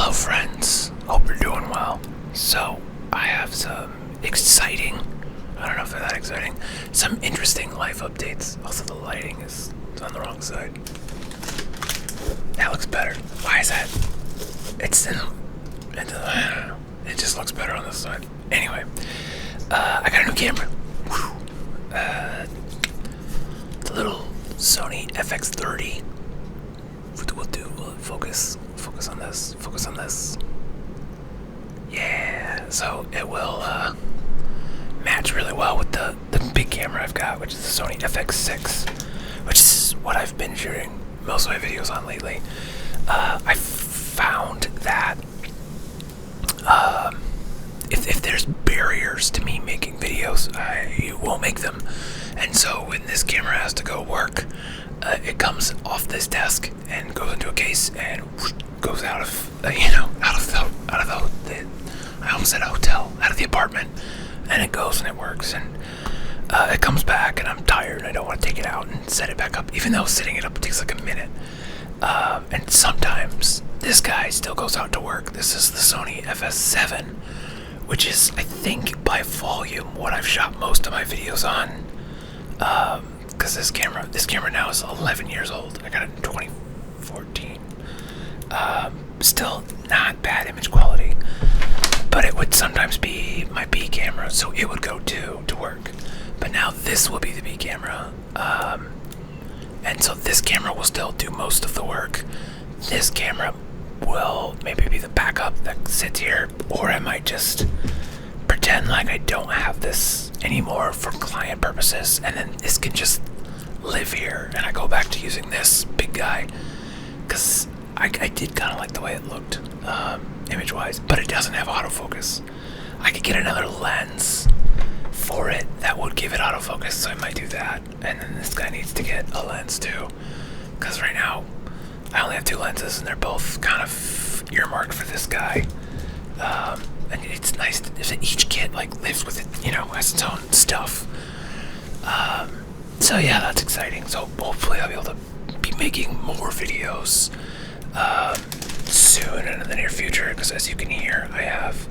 Hello friends, hope you're doing well. So, I have some exciting, I don't know if they're that exciting, some interesting life updates. Also the lighting is on the wrong side. That looks better. Why is that? I don't know. It just looks better on this side. Anyway, I got a new camera. The little Sony FX30. We'll focus on this. Yeah, so it will match really well with the big camera I've got, which is the Sony FX6, which is what I've been shooting most of my videos on lately. I found that if there's barriers to me making videos, I won't make them. And so when this camera has to go work, it comes off this desk and goes into a case and goes out of I almost said hotel, out of the apartment, and it goes and it works, and it comes back, and I'm tired. I don't want to take it out and set it back up, even though setting it up takes like a minute. And sometimes this guy still goes out to work. This is the Sony FS7, which is, I think, by volume what I've shot most of my videos on. Because this camera now is 11 years old. I got it in 2014. Still not bad image quality, but it would sometimes be my B camera, so it would go to work. But now this will be the B camera, and so this camera will still do most of the work. This camera will maybe be the backup that sits here, or I might just pretend like I don't have this anymore for client purposes, and then this can just live here, and I go back to using this big guy, because I did kind of like the way it looked, image-wise, but it doesn't have autofocus. I could get another lens for it that would give it autofocus, so I might do that. And then this guy needs to get a lens too, because right now I only have two lenses, and they're both kind of earmarked for this guy. And it's nice if each kit like lives with it, has its own stuff. So yeah, that's exciting. So hopefully I'll be able to be making more videos soon and in the near future, because as you can hear, I have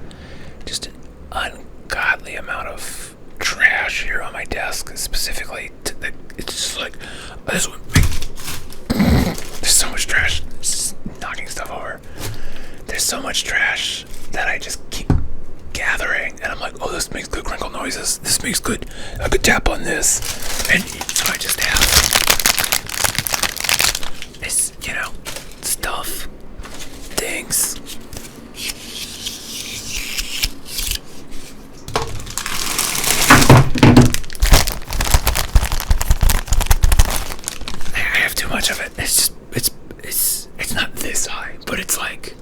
just an ungodly amount of trash here on my desk. Specifically, it's just like this one. There's so much trash. It's just knocking stuff over. There's so much trash that I just keep gathering, and I'm like, oh, this makes good crinkle noises. This makes good. I could tap on this, and so I just have this, stuff, things. I have too much of it. It's not this high, but it's like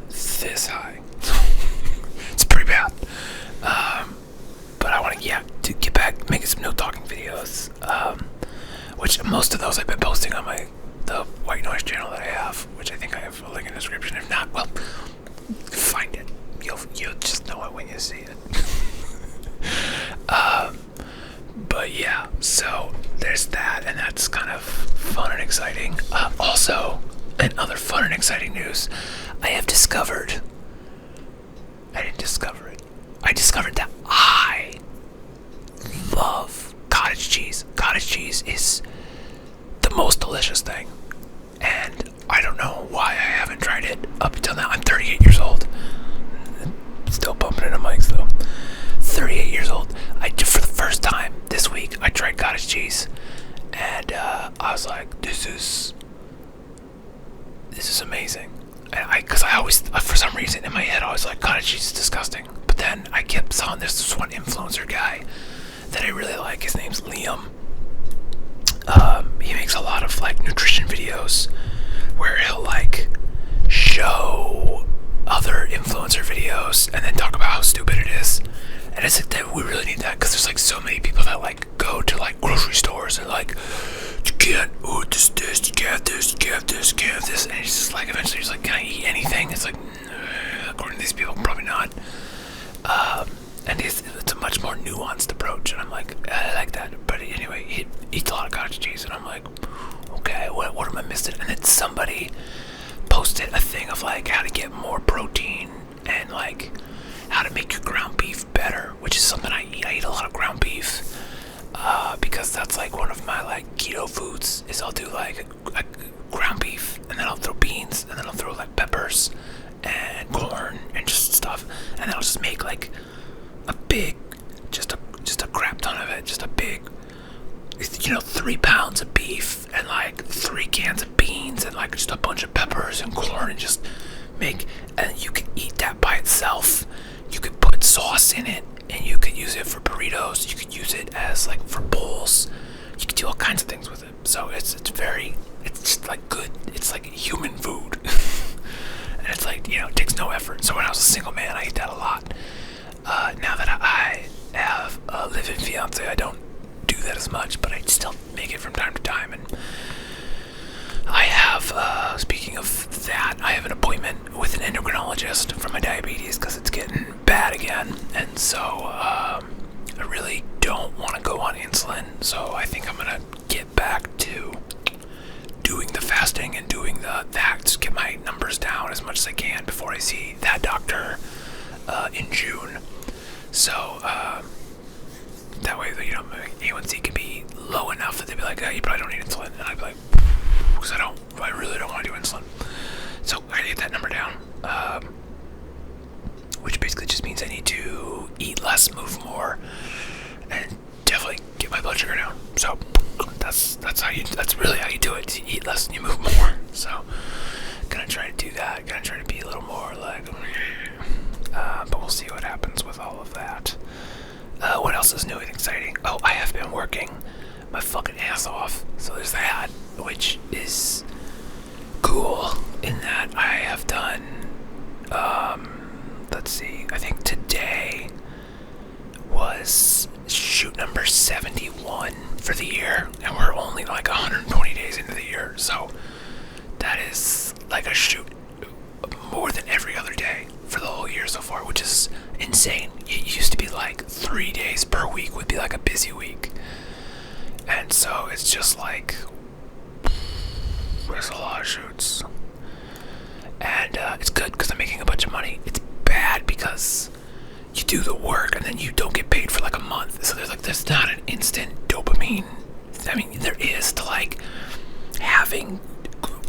this high. It's pretty bad. But I want to get back making some no talking videos. Which most of those I've been posting on the white noise channel that I have, which I think I have a link in the description. If not, well, find it. You'll just know it when you see it. But yeah, so there's that, and that's kind of fun and exciting. Also, in other fun and exciting news, I discovered that I love cottage cheese. Cottage cheese is the most delicious thing, and I don't know why I haven't tried it up until now. I'm 38 years old. Still bumping into mics though. 38 years old. For the first time this week, I tried cottage cheese, and I was like, this is amazing. And because I always, for some reason in my head, I was like, cottage cheese is disgusting. But then I kept saw there's this one influencer guy that I really like. His name's Liam. He makes a lot of like nutrition videos where he'll like show other influencer videos and then talk about how stupid it is. And it's like that we really need that, because there's like so many people that like go to like grocery stores and like, you can't, you can't have this, and it's just like eventually he's like, can I eat anything? It's like, according to these people, probably not. And it's a much more nuanced approach, and I'm like, I like that. But anyway, he eats a lot of cottage cheese, and I'm like, okay, what am I missing? And then somebody posted a thing of like how to get more protein and like how to make your ground beef better, which is something I eat. I eat a lot of ground beef because that's like one of my like keto foods. Is I'll do like a ground beef, and then I'll throw beans, and then I'll throw like peppers and corn and just stuff, and then I'll just make like a big, just a crap ton of it, just a big, 3 pounds of beef and like 3 cans of beans and like just a bunch of peppers and corn, and just make, and you can eat that by itself. You could put sauce in it, and you could use it for burritos. You could use it as like for bowls. You could do all kinds of things with it. So it's just like good. It's like human food. And it's like, it takes no effort. So when I was a single man, I ate that a lot. Now that I have a live-in fiance, I don't do that as much, but I still make it from time to time. And I have, speaking of that, I have an appointment with an endocrinologist for my diabetes because it's getting bad again. And so I really don't want to go on insulin. So I think I'm going to get back to doing the fasting and doing that, just get my numbers down as much as I can before I see that doctor in June. So that way, my A1C can be low enough that they'd be like, you probably don't need insulin. And I'd be like, because I really don't want to do insulin. So I get that number down, which basically just means I need to eat less, move more, and definitely get my blood sugar down. So that's really how you do it. You eat less and you move more. So gonna try to do that. Gonna try to be a little more like, but we'll see what happens with all of that. What else is new and exciting? Oh, I have been working my fucking ass off. So there's that, which is cool in that I have done, let's see, I think today was shoot number 71 for the year, and we're only like 120 days into the year, so that is like a shoot more than every other day for the whole year so far, which is insane. It used to be like 3 days per week would be like a busy week, and so it's just like there's a lot of shoots, and it's good because I'm making a bunch of money. It's bad because you do the work and then you don't get paid for like a month. So there's not an instant dopamine. I mean, there is to like having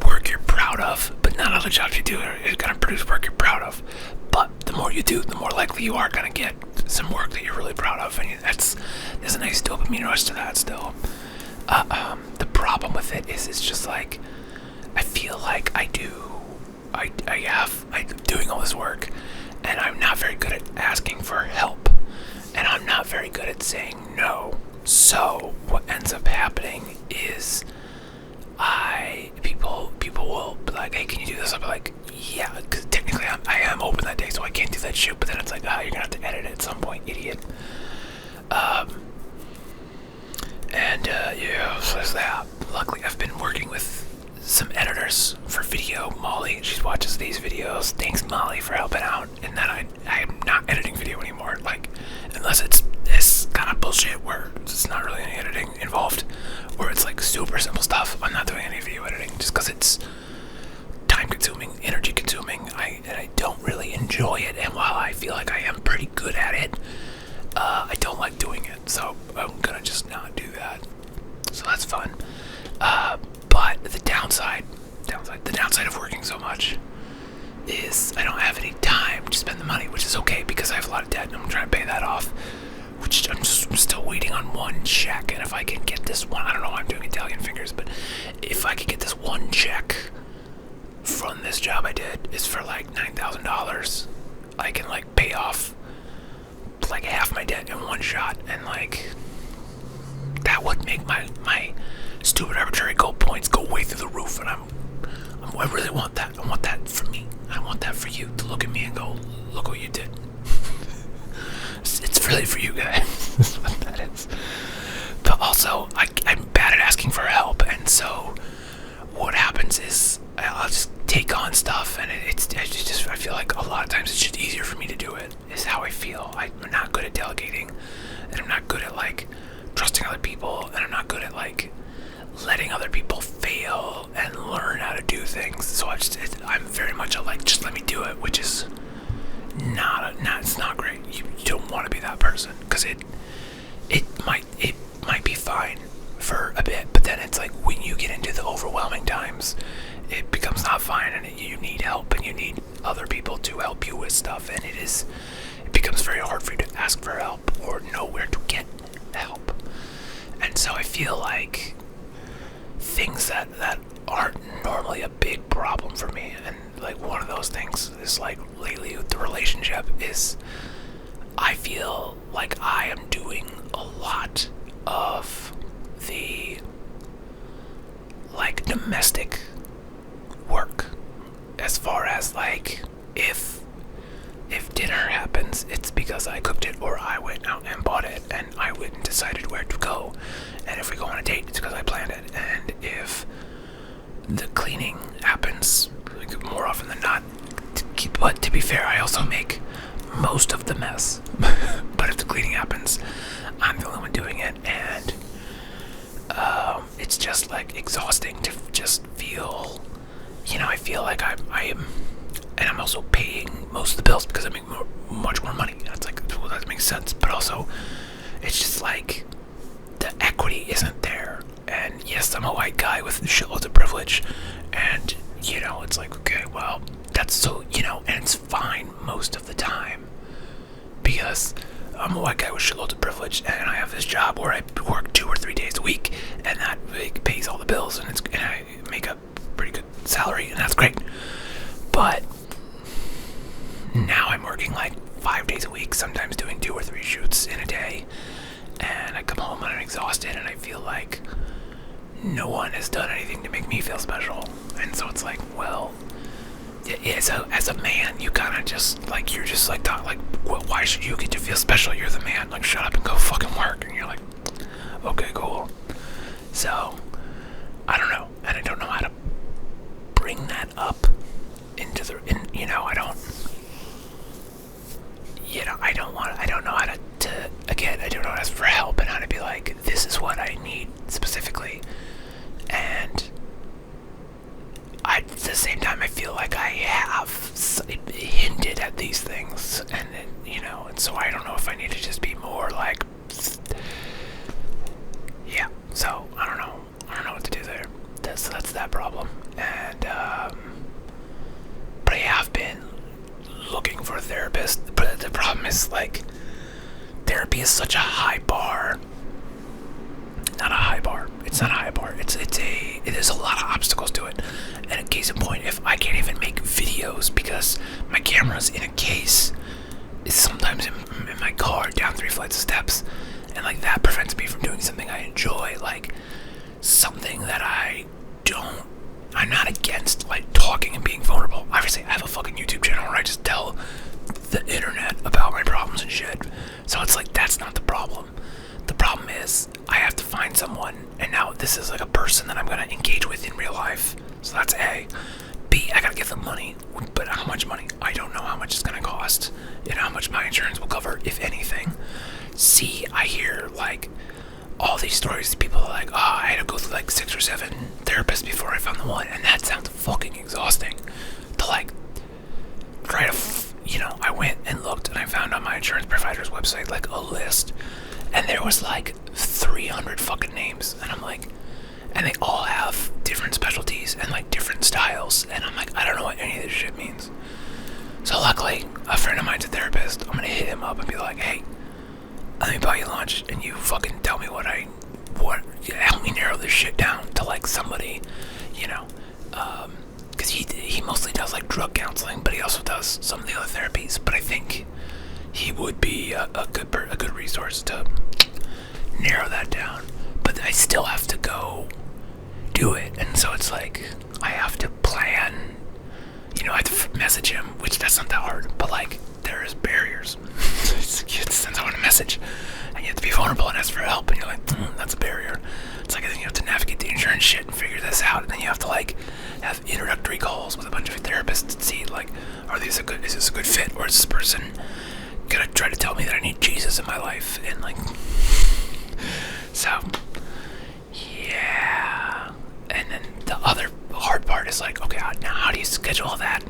work you're proud of, but not all the jobs you do are gonna produce work you're proud of. But the more you do, the more likely you are gonna get some work that you're really proud of, and there's a nice dopamine rush to that still. The problem with it is it's just like I feel like I'm doing all this work, and I'm not very good at asking for help, and I'm not very good at saying no. So what ends up happening is people will be like, hey, can you do this? I'll be like, yeah, because technically I am open that day, so I can't do that shoot. But then it's like, you're gonna have to edit it at some point, idiot. So there's that. Luckily, I've been working with some editors for video. Molly, she watches these videos. Thanks, Molly, for helping out. And then I am not editing video anymore. Like, unless it's this kind of bullshit where it's not really any editing involved, where it's like super simple stuff. I'm not doing any video editing just because it's time consuming, energy consuming. I don't really enjoy it. And while I feel like I am pretty good at it, I don't like doing it. So I'm gonna just not do that. So that's fun. But the downside of working so much is I don't have any time to spend the money, which is okay because I have a lot of debt and I'm trying to pay that off, which I'm still waiting on one check. And if I can get this one, I don't know why I'm doing Italian fingers, but if I could get this one check from this job I did, is for like $9,000, I can like pay off like half my debt in one shot, and like that would make my stupid arbitrary goal points go way through the roof. And I really want that. I want that for me. I want that for you to look at me and go, look what you did. It's really for you guys. That's what that is. But also, I'm bad at asking for help, and so what happens is I'll just take on stuff, and I feel like a lot of times it's just easier for me to do it, is how I feel. I'm not good at delegating, and I'm not good at like trusting other people, and I'm not good at like letting other people fail and learn how to do things. So I'm very much much of like, just let me do it, which is it's not great. You don't want to be that person, because it might be fine for a bit, but then it's like when you get into the overwhelming times, it becomes not fine, and you need help, and you need other people to help you with stuff, and it becomes very hard for you to ask for help or know where to get help. And so I feel like things that aren't normally a big problem for me, and like one of those things is like lately with the relationship, is I feel like I am doing a lot of the like domestic work, as far as like if dinner happens, it's because I cooked it, or I went out and bought it, and I went and decided where to go. And if we go on a date, it's because I planned it. And if the cleaning happens, like more often than not, but to be fair, I also make most of the mess. But if the cleaning happens, I'm the only one doing it, and it's just like exhausting to just feel, I feel like I am, and I'm also paying most of the bills because I make much more money. And it's like, well, that makes sense, but also it's just like the equity isn't there. And yes, I'm a white guy with shitloads of privilege, and it's like, okay, well, that's so, and it's fine most of the time, because I'm a white guy with shitloads of privilege, and I have this job where I work 2 or 3 days a week, and that pays all the bills, and I make a pretty good salary, and that's great. But now I'm working like 5 days a week, sometimes doing 2 or 3 shoots in a day, and I come home and I'm exhausted, and I feel like no one has done anything to make me feel special. And so it's like, well, as a man, you kind of just like, you're just like, like, well, why should you get to feel special? You're the man. Like, shut up and go fucking work. And you're like, okay, cool. So I don't know, and I don't know how to bring that up into the, I don't know how to again, I don't know how to ask for help, and how to be like, this is what I need specifically. And at the same time, I feel like I have hinted at these things, and and so I don't know if I need to just be more like, yeah. So I don't know what to do there. That's that problem. And but I have been looking for a therapist. But the problem is, like, therapy is such a high bar. Not a high bar. It's not a high bar. There's a lot of obstacles to it. And a case in point, if I can't even make videos because my camera's in a case, it's sometimes in my car down 3 flights of steps, and like that prevents me from doing something I enjoy, like something that I'm not against, like talking and being vulnerable. Obviously, I have a fucking YouTube channel where I just tell the internet about my problems and shit. So it's like, that's not the problem. The problem is I have to find someone, and now this is like a person that I'm gonna engage with in real life. So that's A. B, I gotta give them money. But how much money? I don't know how much it's gonna cost, and how much my insurance will cover, if anything. C, I hear like all these stories. People are like, oh, I had to go through like 6 or 7 therapists before I found the one, and that sounds fucking exhausting. To like try to, I went and looked, and I found on my insurance provider's website like a list, and there was like 300 fucking names, and I'm like, and they all have different specialties and like different styles, and I'm like, I don't know what any of this shit means. So luckily, a friend of mine's a therapist. I'm gonna hit him up and be like, hey, let me buy you lunch, and you fucking tell me help me narrow this shit down to like somebody, because he mostly does like drug counseling, but he also does some of the other therapies. But I think he would be a good resource to narrow that down. But I still have to go do it, and so it's like I have to plan. I have to message him, which that's not that hard, but like there's barriers. You send someone a message, and you have to be vulnerable and ask for help, and you're like, that's a barrier. It's like, I think you have to navigate the insurance shit and figure this out, and then you have to like have introductory calls with a bunch of therapists to see like, is this a good fit, or is this person gonna try to tell me that I need Jesus in my life, and like, so yeah. And then the other hard part is like, okay, now how do you schedule all that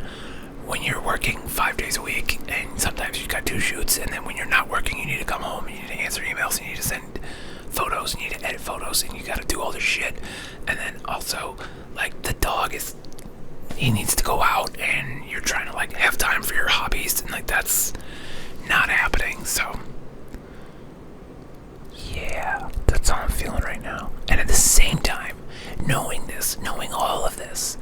when you're working 5 days a week, and sometimes you've got 2 shoots, and then when you're not working, you need to come home, and you need to answer emails, you need to send photos, and you need to edit photos, and you gotta do all this shit. And then also, like, the dog he needs to go out, and you're trying to, like, have time for your hobbies, and, like, that's not happening. So yeah, that's how I'm feeling right now. And at the same time, knowing all of this,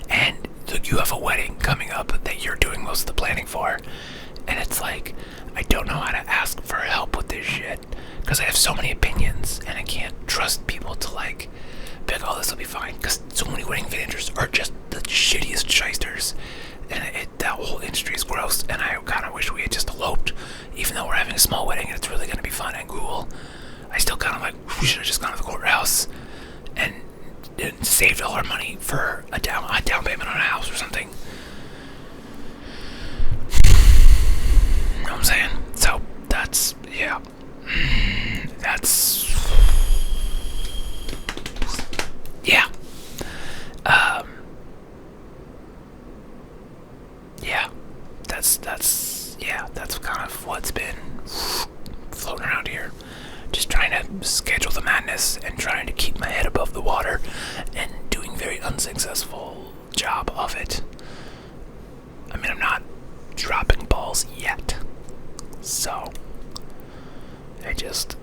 and you have a wedding coming up that you're doing most of the planning for, and it's like, I don't know how to ask for help with this shit, because I have so many opinions, and I can't trust people to, like, be like, oh, this will be fine, because so many wedding managers are just the shittiest shysters, and that whole industry is gross, and I kind of wish we had just eloped, even though we're having a small wedding, and it's really going to be fun and cool. I still kind of like, we should have just gone to the courthouse and saved all our money for a down payment on a house or something. You know what I'm saying? So that's, yeah, that's, yeah, yeah, that's kind of what's been floating around here. Just trying to schedule the madness and trying to keep my head above the water and doing very unsuccessful job of it. I mean, I'm not dropping balls yet, so I just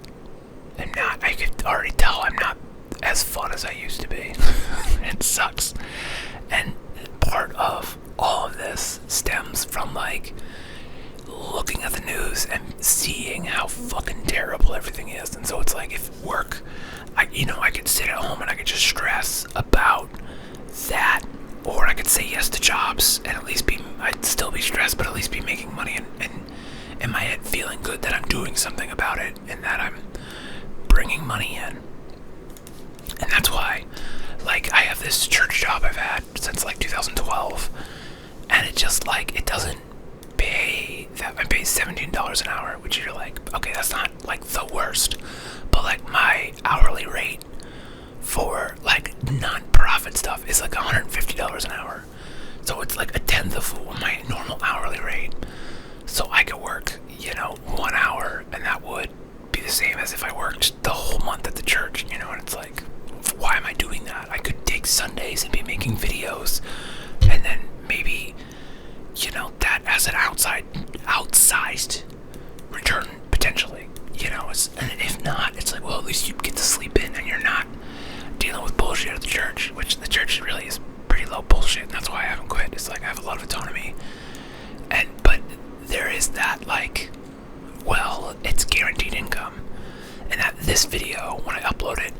am not. I could already tell I'm not as fun as I used to be. It sucks. And part of all of this stems from, like, looking at the news and seeing how fucking terrible everything is. And so it's like, if work, I could sit at home and I could just stress about that, or I could say yes to jobs and I'd still be stressed, but at least be making money and in my head feeling good that I'm doing something about it and that I'm bringing money in. And that's why, like, I have this church job I've had since, like, 2012, and it just, like, it doesn't pay that. I pay $17 an hour, which you're like, okay, that's not, like, the worst, but, like, my hourly rate for, like, non-profit stuff is like $150 an hour, so it's like a tenth of my normal hourly rate. So I could work, 1 hour, and that would be the same as if I worked the whole month at the church, and it's like, why am I doing that? I could take Sundays and be making videos, and then maybe, that as an outsized return, potentially, and if not, it's like, well, at least you get to sleep in, and you're not dealing with bullshit at the church, which the church really is pretty low bullshit, and that's why I haven't quit. It's like, I have a lot of autonomy, but there is that, like, well, it's guaranteed income, and that this video, when I upload it,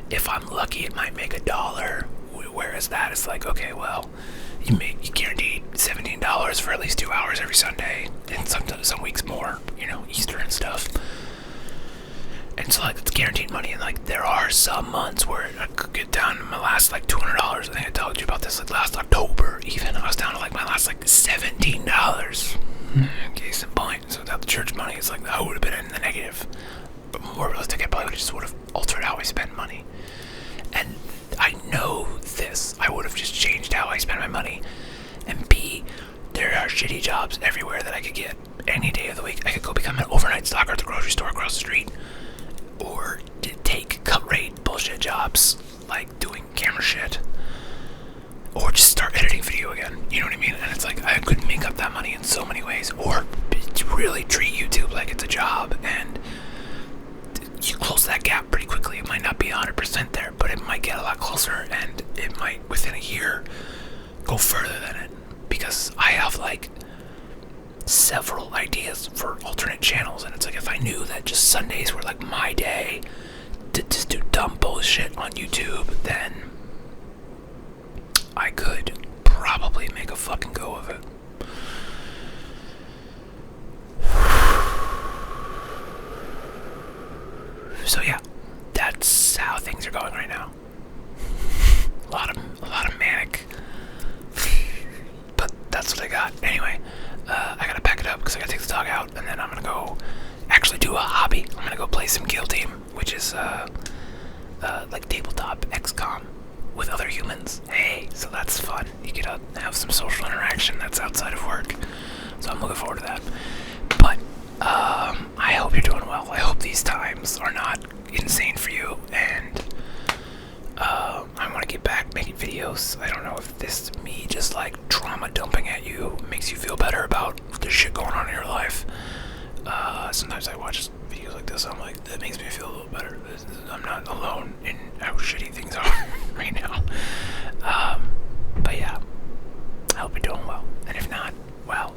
if I'm lucky, it might make $1, whereas that is like, okay, well, you guaranteed $17 for at least 2 hours every Sunday, and some weeks more, Easter and stuff. And so, like, it's guaranteed money, and, like, there are some months where I could get down to my last, like, $200. I think I told you about this, like, last October, even. I was down to, like, my last, like, $17. Case in point. So without the church money, it's like, I would have been in the negative. But more realistic, I probably just would have altered how I spend money. And I know this. I would have just changed how I spend my money. And B, there are shitty jobs everywhere that I could get any day of the week. I could go become an overnight stalker at the grocery store across the street, or take cut rate bullshit jobs like doing camera shit, or just start editing video again. You know what I mean? And it's like, I could make up that money in so many ways, or really treat YouTube like it's a job, and you close that gap pretty quickly. It might not be 100% there, but it might get a lot closer, and it might, within a year, go further than it, because I have, like, several ideas for alternate channels, and it's like, if I knew that just Sundays were, like, my day to just do dumb bullshit on YouTube, then I could probably make a fucking go of it. So yeah, that's how things are going right now. A lot of manic, but that's what I got. Anyway, I gotta pack it up because I gotta take the dog out, and then I'm gonna go actually do a hobby. I'm gonna go play some Kill Team, which is like tabletop XCOM, with other humans. Hey, so that's fun. You get to have some social interaction that's outside of work. So I'm looking forward to that. But I hope you're doing well. I hope these times are not insane for you, and I want to get back making videos. I don't know if this me just like trauma dumping at you makes you feel better about the shit going on in your life. Sometimes I watch videos like this, I'm like, that makes me feel a little better. I'm not alone in how shitty things are right now. But yeah, I hope you're doing well. And if not, well,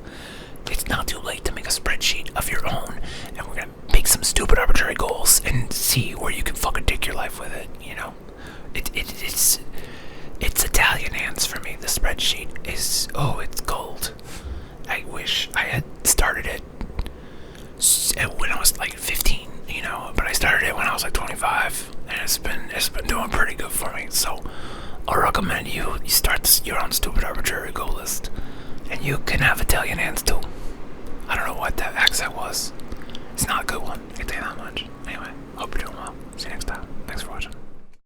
it's not too late to make a spreadsheet of your own, and we're gonna make some stupid arbitrary goals and see where you can fucking take your life with it, you know? It's Italian hands for me. The spreadsheet is, it's gold. I wish I had started it when I was like 15, you know, but I started it when I was like 25, and it's been doing pretty good for me. So I'll recommend you start your own stupid arbitrary goal list, and you can have Italian hands too. I don't know what that accent was. It's not a good one, I can tell you that much. Anyway.